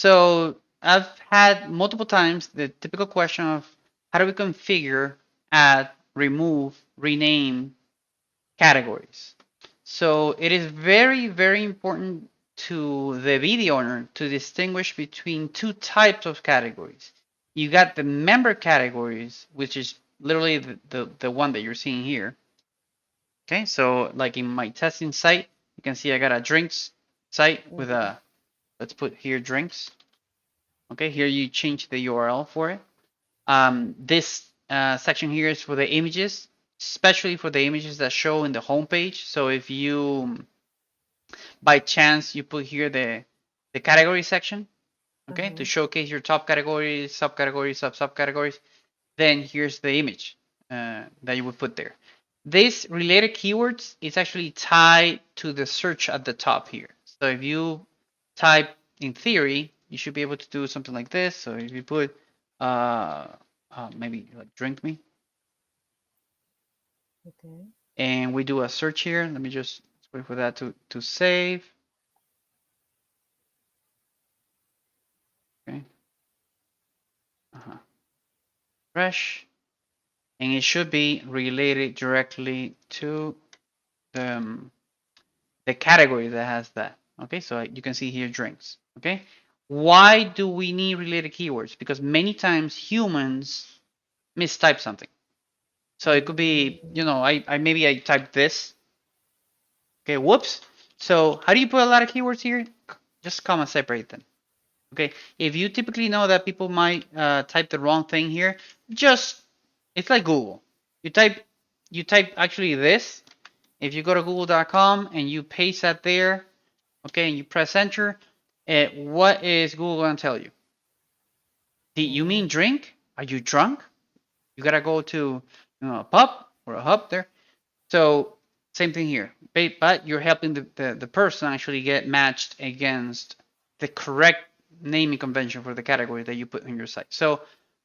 So I've had multiple times the typical question of how do we configure, add, remove, rename categories. So it is very, very important to the video owner to distinguish between two types of categories. You got the member categories, which is literally the one that you're seeing here. Okay, so like in my testing site, you can see I got a drinks site with a, let's put here drinks. Okay, here you change the URL for it. This section here is for the images, especially for the images that show in the home page. So if you, by chance, you put here the category section, okay, to showcase your top categories, subcategories, subcategories, then here's the image that you would put there. This related keywords is actually tied to the search at the top here. So if you type in theory, you should be able to do something like this. So if you put maybe like drink me, Okay. and we do a search here. Let me just wait for that to save. Okay. Uh-huh. Fresh, and it should be related directly to the category that has that. Okay, so you can see here drinks. Okay, why do we need related keywords? Because many times humans mistype something. So it could be, you know, I maybe I typed this. Okay, whoops. So how do you put a lot of keywords here? Just comma separate them. Okay, if you typically know that people might type the wrong thing here, just it's like Google. You type actually this. If you go to google.com and you paste that there, okay, and you press enter, what is Google gonna tell you? Do you mean drink? Are you drunk? You gotta go to a pub or a hub there. So same thing here, but you're helping the person actually get matched against the correct naming convention for the category that you put on your site. So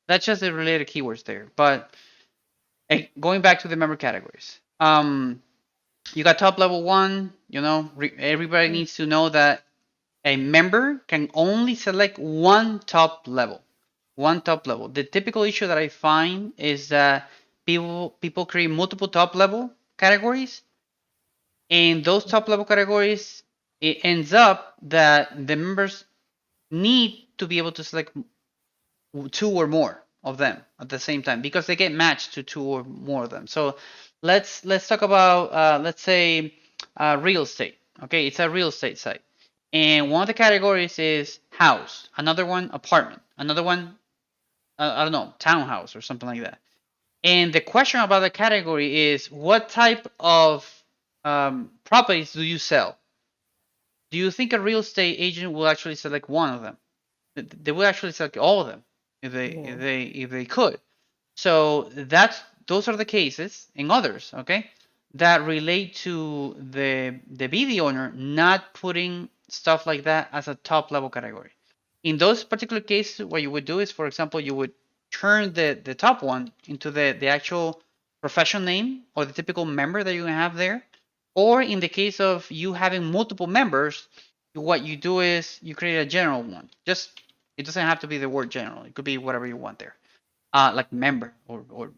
that's just the related keywords there. But going back to the member categories, you got top level one. You know, everybody needs to know that a member can only select one top level. One top level. The typical issue that I find is that people create multiple top level categories, and those top level categories, it ends up that the members need to be able to select two or more of them at the same time because they get matched to two or more of them. So let's talk about let's say real estate. Okay, it's a real estate site, and one of the categories is house, another one apartment, another one I don't know, townhouse or something like that. And the question about the category is what type of properties do you sell? Do you think a real estate agent will actually select one of them? They will actually select all of them if they could. So that's those are the cases and others, okay, that relate to the BD owner not putting stuff like that as a top level category. In those particular cases, what you would do is, for example, you would turn the top one into the actual profession name or the typical member that you have there. Or in the case of you having multiple members, what you do is you create a general one. Just it doesn't have to be the word general. It could be whatever you want there, like member or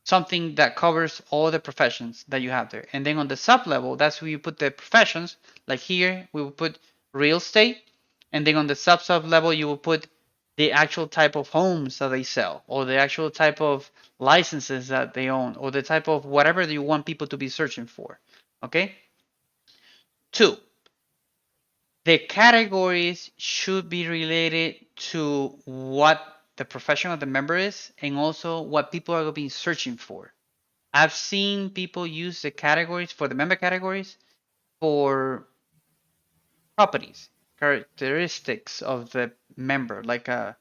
something that covers all the professions that you have there. And then on the sub level, that's where you put the professions. Like here, we will put real estate, and then on the sub level, you will put the actual type of homes that they sell, or the actual type of licenses that they own, or the type of whatever you want people to be searching for. Okay. Two, the categories should be related to what the profession of the member is and also what people are going to be searching for. I've seen people use the categories for the member categories for properties, characteristics of the member. Like I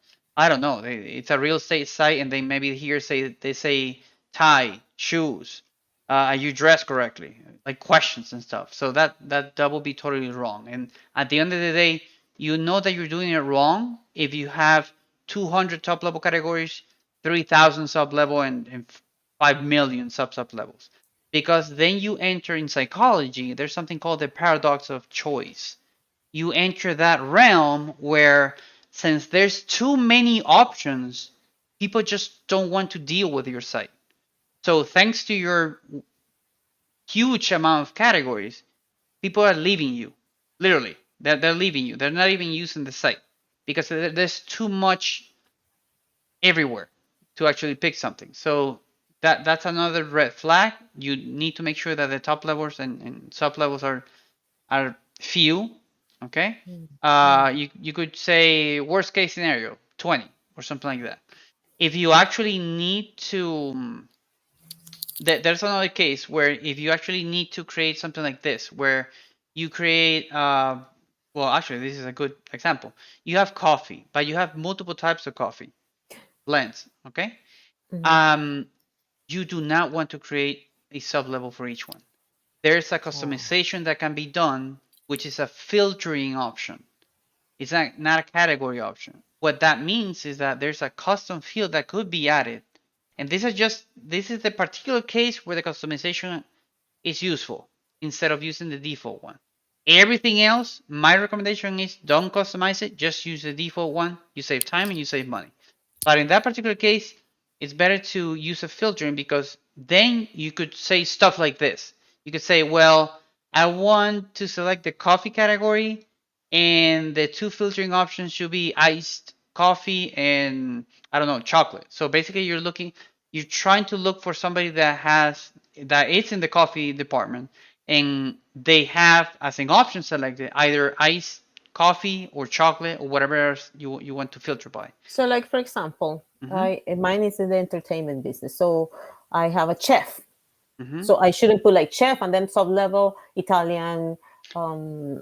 don't know, it's a real estate site, and they maybe here say tie, shoes, are you dressed correctly, like questions and stuff. So that will be totally wrong. And at the end of the day, you know that you're doing it wrong if you have 200 top level categories, 3,000 sub level, and 5 million sub levels. Because then you enter in psychology, there's something called the paradox of choice. You enter that realm where since there's too many options, people just don't want to deal with your site. So thanks to your huge amount of categories, people are leaving you. Literally, they're leaving you. They're not even using the site because there's too much everywhere to actually pick something. So that's another red flag. You need to make sure that the top levels and sub levels are few. Okay. Mm-hmm. You could say worst case scenario 20 or something like that. If you actually need to, there's another case where if you actually need to create something like this, where you create, well, actually, this is a good example. You have coffee, but you have multiple types of coffee blends. Okay. Mm-hmm. Um, you do not want to create a sub level for each one. There's a Oh. customization that can be done, which is a filtering option. It's not a category option. What that means is that there's a custom field that could be added. And this is the particular case where the customization is useful instead of using the default one. Everything else, my recommendation is don't customize it, just use the default one. You save time and you save money. But in that particular case, it's better to use a filtering because then you could say stuff like this. You could say, well, I want to select the coffee category, and the two filtering options should be iced coffee and I don't know, chocolate. So basically, you're trying to look for somebody that is in the coffee department, and they have as an option selected either iced coffee or chocolate or whatever else you want to filter by. So, like for example, Mm-hmm. I mine is in the entertainment business. So I have a chef. Mm-hmm. So I shouldn't put like chef and then sub level Italian,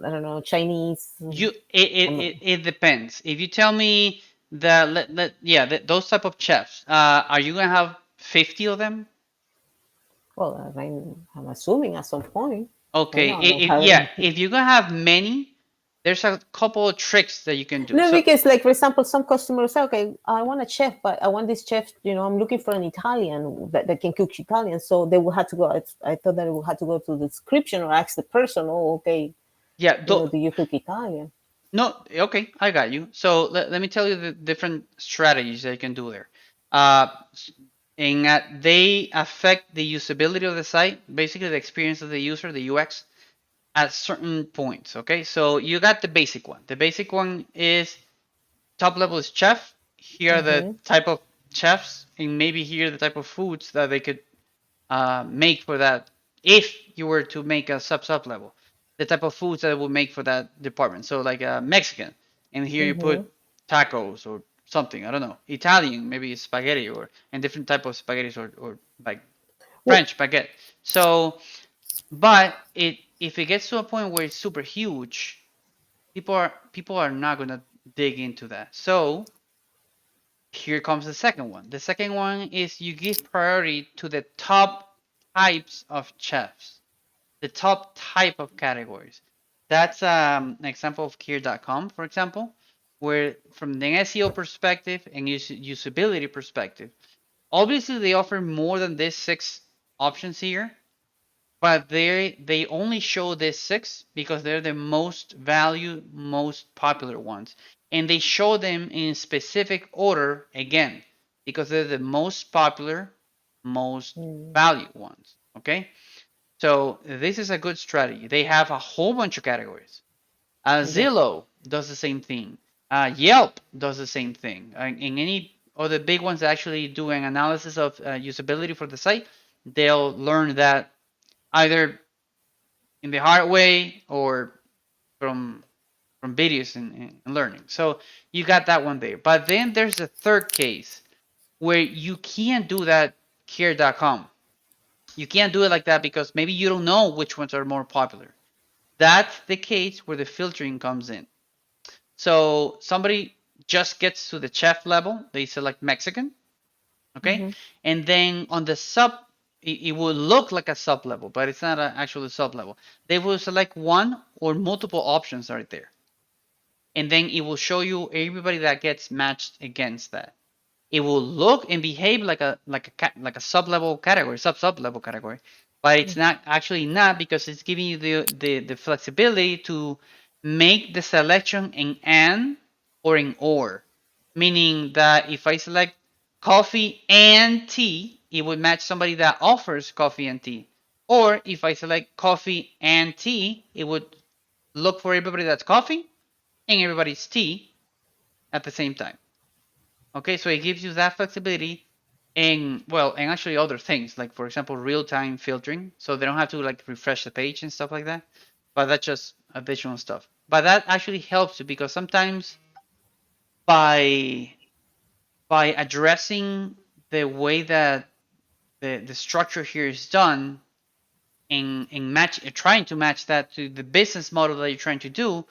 I don't know, Chinese. It depends. If you tell me that yeah, those type of chefs, are you gonna have 50 of them? Well, I'm assuming at some point. I Okay, know I don't have yeah, it. if you're gonna have many, there's a couple of tricks that you can do. No, So because like for example, some customers say, okay, I want a chef, but I want this chef. I'm looking for an Italian that can cook Italian. So they will have to go. I thought that it will have to go to the description or ask the person. Oh, okay, yeah, do you cook Italian? no, okay, I got you. So let me tell you the different strategies that you can do there. Uh, in they affect the usability of the site, basically the experience of the user, the UX, at certain points. Okay, so you got the basic one. The basic one is top level is chef. Here are the Mm-hmm. type of chefs, and maybe here are the type of foods that they could make for that. If you were to make a sub level, the type of foods that it would make for that department. So like Mexican, and here you put Mm-hmm. tacos or something. I don't know. Italian, maybe spaghetti or and different type of spaghettis or like Well, French baguette. So, but if it gets to a point where it's super huge, people are not gonna dig into that. So here comes the second one. The second one is you give priority to the top types of chefs, the top type of categories. That's an example of Kier.com, for example, where from the SEO perspective and usability perspective, obviously they offer more than these six options here, but they only show this six because they're the most valued, most popular ones, and they show them in specific order again because they're the most popular, most mm, valued ones. Okay, so this is a good strategy. They have a whole bunch of categories. yeah. Zillow does the same thing. Yelp does the same thing. And any of the big ones that actually do an analysis of usability for the site, they'll learn that either in the hard way or from videos and learning. So you got that one there. But then there's a third case where you can't do that here.com. You can't do it like that because maybe you don't know which ones are more popular. That's the case where the filtering comes in. So somebody just gets to the chef level, they select Mexican, okay? Mm-hmm. And then on the sub, it will look like a sub level, but it's not actually a sub level. They will select one or multiple options right there. And then it will show you everybody that gets matched against that. It will look and behave like a sub level category, sub level category, but it's not actually not because it's giving you the flexibility to make the selection in and or in or, meaning that if I select coffee and tea, it would match somebody that offers coffee and tea. Or if I select coffee and tea, it would look for everybody that's coffee and everybody's tea at the same time. Okay, so it gives you that flexibility and well, and actually other things like for example real-time filtering, so they don't have to like refresh the page and stuff like that. But that's just additional stuff. But that actually helps you because sometimes by addressing the way that the structure here is done and match trying to match that to the business model that you're trying to do,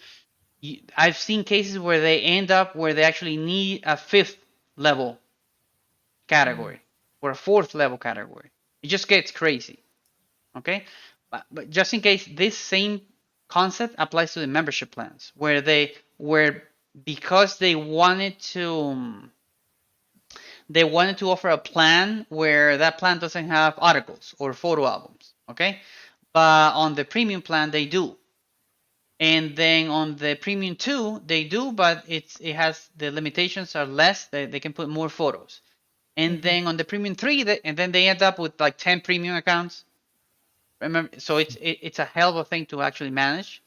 I've seen cases where they end up where they actually need a fifth level category or a fourth level category. It just gets crazy. Okay, but just in case, this same concept applies to the membership plans where because they wanted to offer a plan where that plan doesn't have articles or photo albums. Okay, but on the premium plan they do. And then on the premium 2 they do, but it has the limitations are less. They can put more photos. And Mm-hmm. then on the premium 3 and then they end up with like 10 premium accounts. Remember, so it's a hell of a thing to actually manage.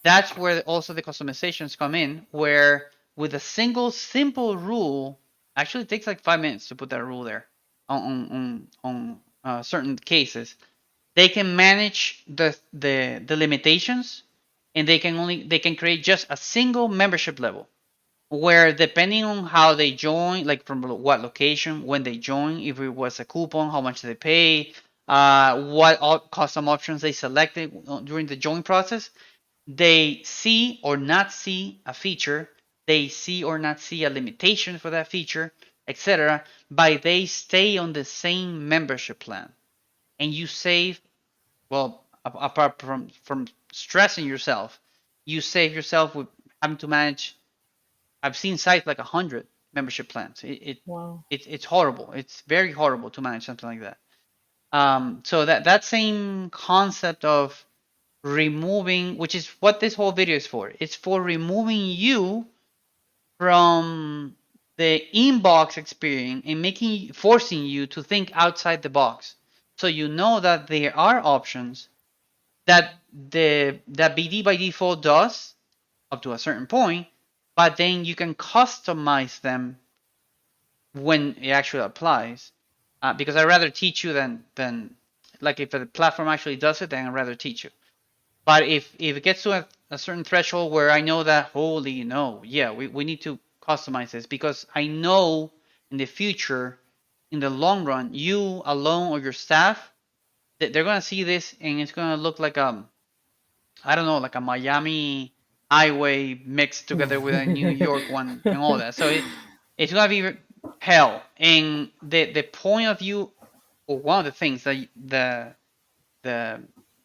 That's where also the customizations come in, where with a single simple rule, actually it takes like 5 minutes to put that rule there on certain cases. They can manage the limitations, and they can create just a single membership level where depending on how they join, like from what location, when they join, if it was a coupon, how much they pay, what custom options they selected during the join process, they see or not see a feature, they see or not see a limitation for that feature, etc. By they stay on the same membership plan, and you save, well, apart from stressing yourself, you save yourself with having to manage. I've seen sites like 100 membership plans. Wow. It's horrible. It's very horrible to manage something like that. So that same concept of removing, which is what this whole video is for. It's for removing you from the inbox experience and forcing you to think outside the box. So you know that there are options that that BD by default does up to a certain point, but then you can customize them when it actually applies. Because I'd rather teach you than like if the platform actually does it, then I'd rather teach you. But if it gets to a certain threshold where I know that, holy no, yeah, we need to customize this because I know in the future, in the long run, you alone or your staff, they're gonna see this and it's gonna look like I don't know, like a Miami highway mixed together with a New York one and all that. So it's gonna be hell. And the point of view, or one of the things that the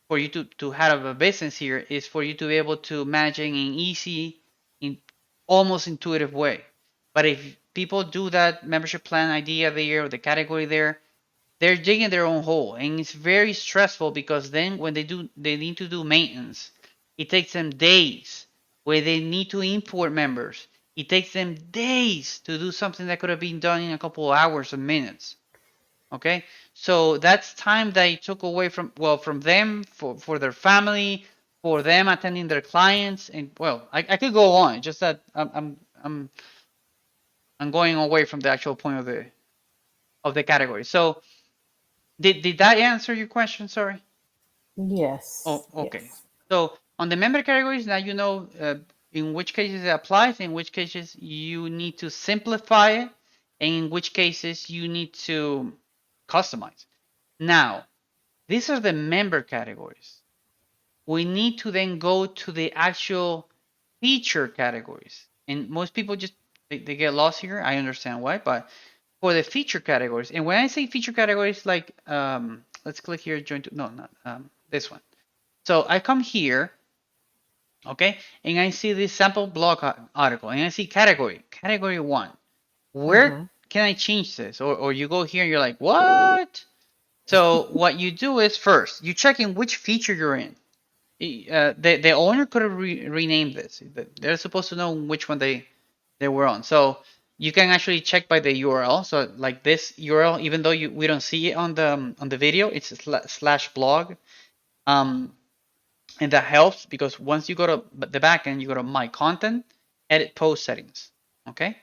for you to have a business here is for you to be able to manage in an easy, in almost intuitive way. But if people do that membership plan idea there or the category there, they're digging their own hole, and it's very stressful because then when they need to do maintenance, it takes them days. Where they need to import members, it takes them days to do something that could have been done in a couple of hours or minutes. Okay, so that's time they took away from, well, from them, for their family, for them attending their clients, and well, I could go on. Just that I'm going away from the actual point of the category. So did that answer your question? Sorry. Yes. Oh, okay. Yes. So on the member categories, now you know in which cases it applies, in which cases you need to simplify it, and in which cases you need to customize. Now, these are the member categories. We need to then go to the actual feature categories. And most people just they get lost here. I understand why, but for the feature categories, and when I say feature categories, like let's click here, join to, no, not this one. So I come here, okay, and I see this sample blog article, and I see category one. Where Mm-hmm. can I change this? Or you go here and you're like, what? So what you do is first you check in which feature you're in. The owner could have renamed this. They're supposed to know which one they were on. So you can actually check by the URL. So like this URL, even though we don't see it on the video, it's slash blog. Um, and that helps because once you go to the backend, you go to my content, edit post settings. Okay.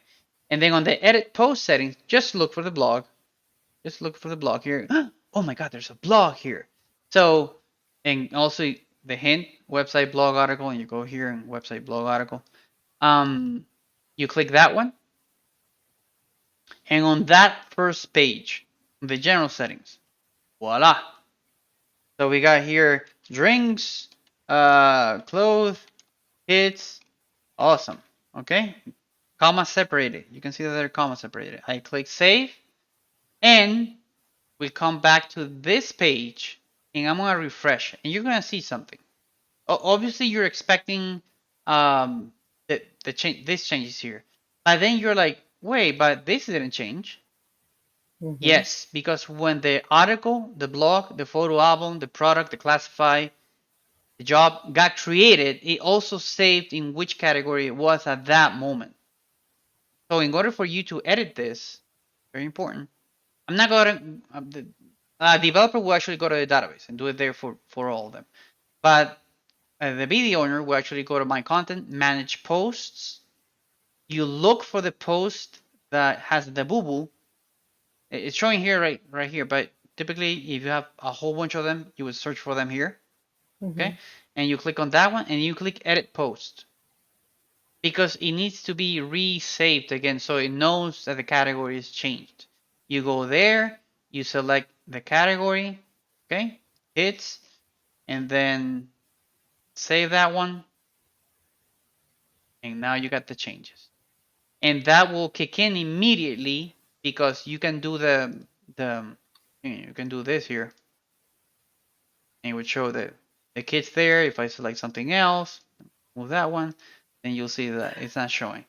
And then on the edit post settings, just look for the blog. Just look for the blog here. Oh my God, there's a blog here. So, and also the hint, website blog article, and you go here and website blog article. You click that one, and on that first page, the general settings, voila. So we got here drinks, clothes, hits, awesome. Okay, comma separated. You can see that they're comma separated. I click save, and we come back to this page, and I'm gonna refresh, and you're gonna see something. Obviously, you're expecting the change, this changes here, but then you're like, wait, but this didn't change. Mm-hmm. Yes, because when the article, the blog, the photo album, the product, the classify, the job got created, it also saved in which category it was at that moment. So in order for you to edit this, very important. I'm not going to, the developer will actually go to the database and do it there for all of them. But the video owner will actually go to my content, manage posts. You look for the post that has the boo boo. It's showing here right here, but typically if you have a whole bunch of them, you would search for them here. Mm-hmm. Okay, and you click on that one and you click edit post because it needs to be resaved again so it knows that the category is changed. You go there, you select the category, okay, hits, and then save that one, and now you got the changes. And that will kick in immediately because you can do the you can do this here, and it would show the kids there. If I select something else, move that one, then you'll see that it's not showing.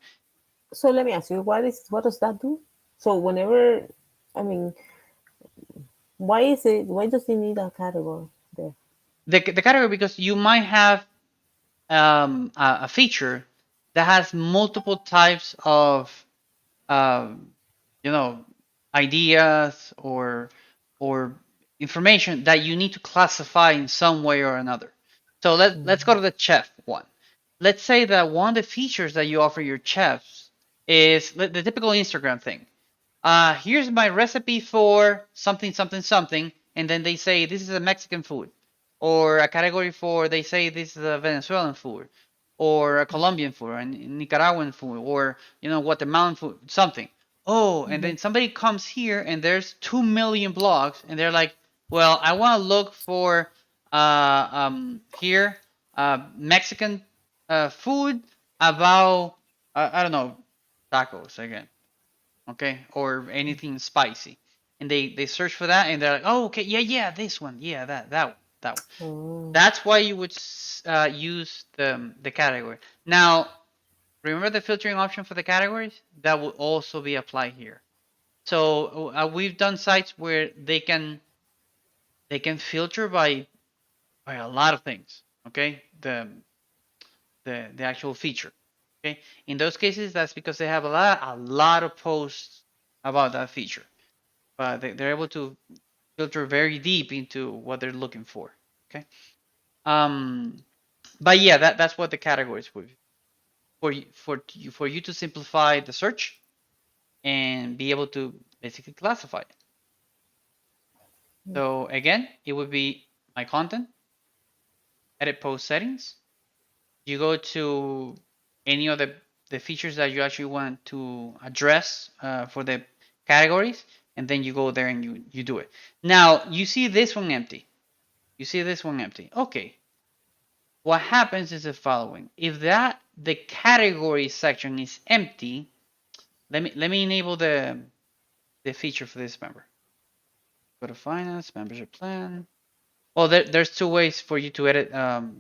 So let me ask you, what does that do? So whenever, I mean, why does it need a category there? The category because you might have a feature that has multiple types of um, you know ideas or information that you need to classify in some way or another. So let's go Mm-hmm. to the chef one. Let's say that one of the features that you offer your chefs is the typical Instagram thing. Here's my recipe for something, something, something, and then they say this is a Mexican food, or a category for they say this is a Venezuelan food, or a Colombian food, or a Nicaraguan food, or Guatemalan food, something. Oh, and Mm-hmm. then somebody comes here and there's 2 million blogs, and they're like, well, I want to look for here Mexican food about I don't know tacos again, okay, or anything spicy, and they search for that, and they're like, oh, okay, yeah, this one, yeah, that one. Oh. That's why you would use the category. Now, remember the filtering option for the categories that will also be applied here. So we've done sites where they can filter by a lot of things. Okay, the actual feature. Okay, in those cases, that's because they have a lot of posts about that feature, but they're able to filter very deep into what they're looking for. Okay. Um, but yeah, that's what the categories would be for you to simplify the search and be able to basically classify it. So again, it would be my content, edit post settings. You go to any of the features that you actually want to address for the categories, and then you go there and you do it. Now you see this one empty. You see this one empty. Okay, what happens is the following. If the category section is empty, let me enable the feature for this member. Go to finance, membership plan. Well, there's two ways for you to edit,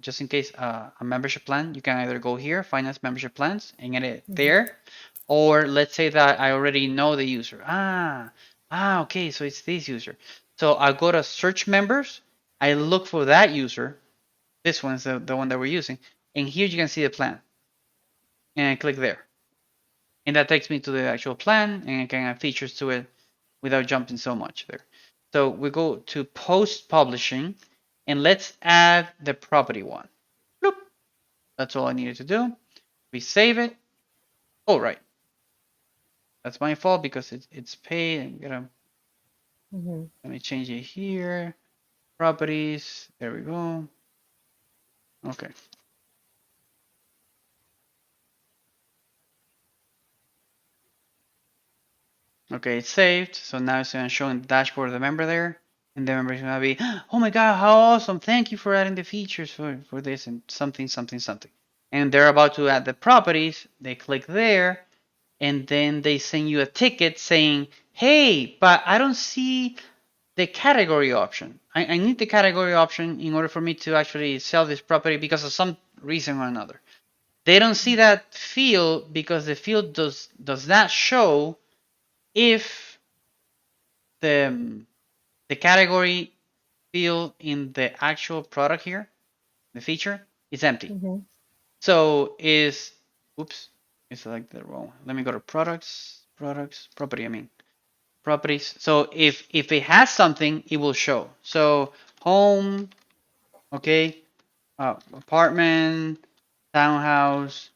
just in case a membership plan. You can either go here, finance membership plans, and edit it Mm-hmm. there. Or let's say that I already know the user. Okay, so it's this user. So I go to search members. I look for that user. This one's the one that we're using. And here you can see the plan. And I click there. And that takes me to the actual plan, and I can add features to it without jumping so much there. So we go to post publishing, and let's add the property one. Bloop. That's all I needed to do. We save it. Oh, right. That's my fault because it's paid. I'm gonna Mm-hmm. let me change it here. Properties. There we go. Okay. Okay, it's saved. So now it's gonna show in the dashboard of the member there. And the member is gonna be, oh my god, how awesome! Thank you for adding the features for this and something, something, something. And they're about to add the properties. They click there, and then they send you a ticket saying, hey, but I don't see the category option. I need the category option in order for me to actually sell this property because of some reason or another. They don't see that field because the field does not show if the the category field in the actual product here, the feature, is empty. Mm-hmm. So is oops, it's like the wrong. Let me go to property. I mean properties. So if it has something, it will show. So home, okay, apartment, townhouse,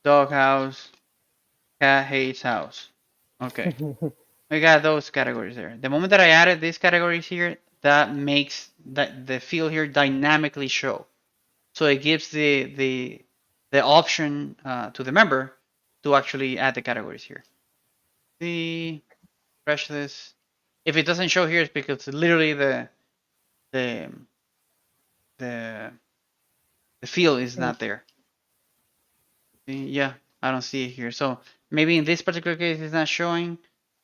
doghouse, cat hates house. Okay, we got those categories there. The moment that I added these categories here, that makes that the field here dynamically show. So it gives the option to the member to actually add the categories here. See, refresh this. If it doesn't show here, it's because literally the the the field is not there. See, yeah, I don't see it here. So maybe in this particular case it's not showing.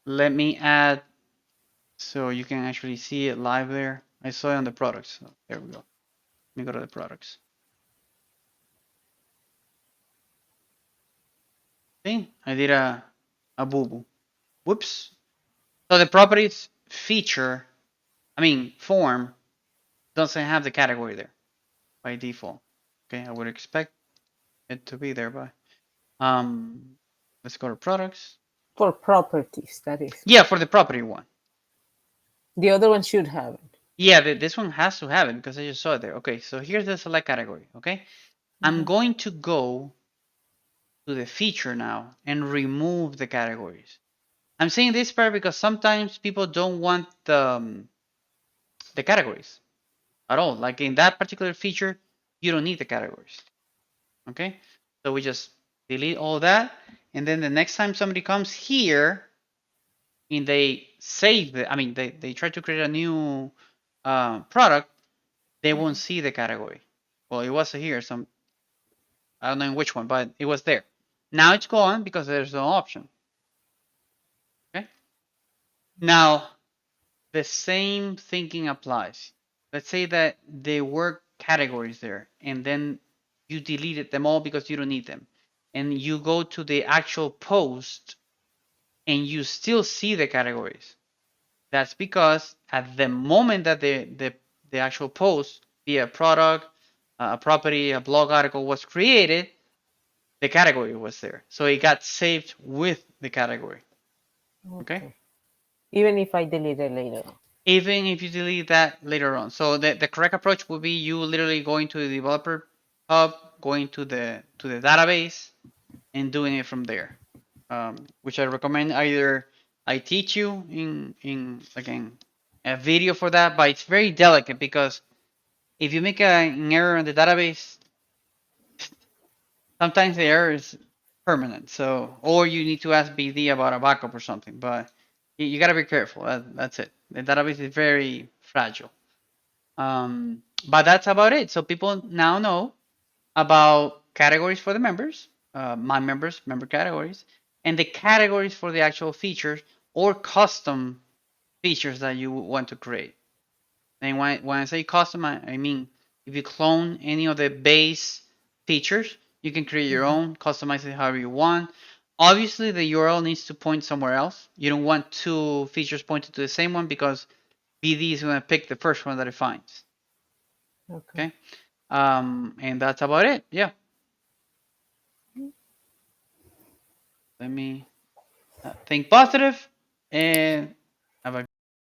Let me add so you can actually see it live there. I saw it on the products. So there we go. Let me go to the products. See, I did a boo boo. Whoops. So the properties feature, I mean form, doesn't have the category there by default. Okay, I would expect it to be there by. Let's go to products. For properties, that is. Yeah, for the property one. The other one should have it. Yeah, this one has to have it because I just saw it there. Okay, so here's the select category. Okay, I'm Mm-hmm. going to go to the feature now and remove the categories. I'm saying this part because sometimes people don't want the categories at all. Like in that particular feature, you don't need the categories. Okay, so we just delete all that, and then the next time somebody comes here and they save it, I mean they try to create a new product, they won't see the category. Well, it was here, some I don't know in which one, but it was there. Now it's gone because there's no option. Okay, now the same thinking applies. Let's say that there were categories there, and then you deleted them all because you don't need them, and you go to the actual post and you still see the categories. That's because at the moment that the actual post, be a product, a property, a blog article was created, the category was there. So it got saved with the category. Okay? Okay. Even if I delete it later. Even if you delete that later on. So the correct approach would be you literally going to the developer hub, going to the database, and doing it from there. Which I recommend either I teach you in again a video for that, but it's very delicate because if you make an error in the database, sometimes the error is permanent. So or you need to ask BD about a backup or something. But you got to be careful. That's it. The database is very fragile. But that's about it. So people now know about categories for the members, my members, member categories, and the categories for the actual features or custom features that you want to create. And when I say custom, I mean if you clone any of the base features, you can create your Mm-hmm. own, customize it however you want. Obviously, the URL needs to point somewhere else. You don't want two features pointed to the same one because BD is going to pick the first one that it finds. Okay. Okay, and that's about it. Yeah. Let me think positive and